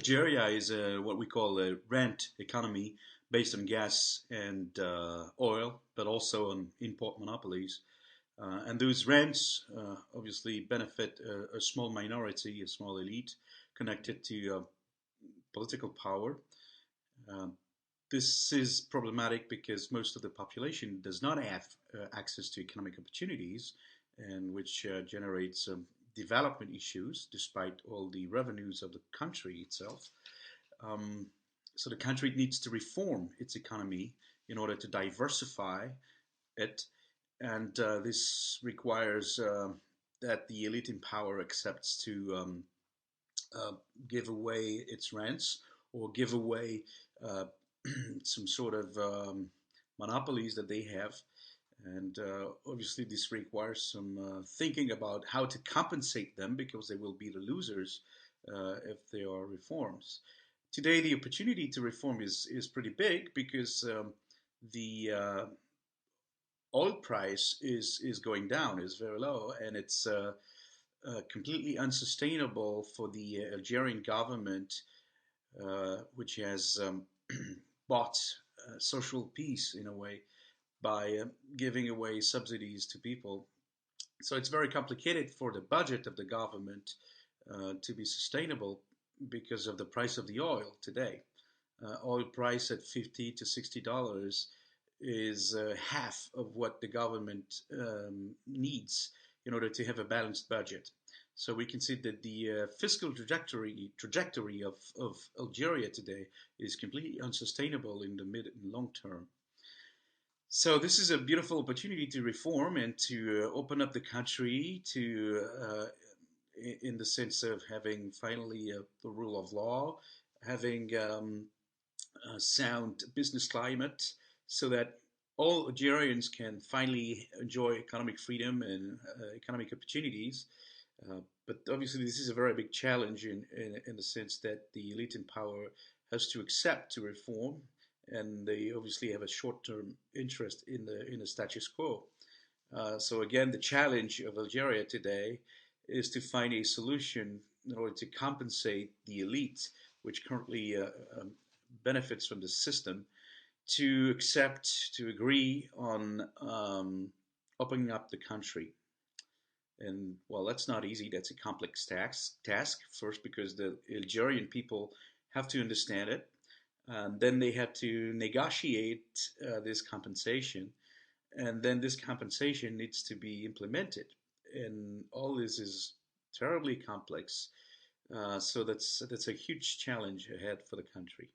Algeria is what we call a rent economy based on gas and oil, but also on import monopolies. And those rents obviously benefit a small minority, a small elite connected to political power. Um, this is problematic because most of the population does not have access to economic opportunities, and which generates development issues despite all the revenues of the country itself. Um, so the country needs to reform its economy in order to diversify it, and this requires that the elite in power accepts to uh, give away its rents or give away uh, some sort of monopolies that they have. And obviously, this requires some thinking about how to compensate them because they will be the losers if there are reforms. Today, the opportunity to reform is pretty big because the oil price is going down, is very low, and it's completely unsustainable for the Algerian government, which has bought social peace in a way by giving away subsidies to people. So it's very complicated for the budget of the government to be sustainable because of the price of the oil today. Oil price at $50 to $60 is half of what the government needs in order to have a balanced budget. So we can see that the fiscal trajectory of Algeria today is completely unsustainable in the mid and long term. So this is a beautiful opportunity to reform and to open up the country to, in the sense of having finally the rule of law, having a sound business climate, so that all Algerians can finally enjoy economic freedom and economic opportunities. But obviously, this is a very big challenge in the sense that the elite in power has to accept to reform, and they obviously have a short-term interest in the status quo. So again, the challenge of Algeria today is to find a solution in order to compensate the elite, which currently benefits from the system, to accept, to agree on opening up the country. And well, that's not easy. That's a complex task. First, because the Algerian people have to understand it. Then they have to negotiate this compensation. And then this compensation needs to be implemented. And all this is terribly complex. So that's a huge challenge ahead for the country.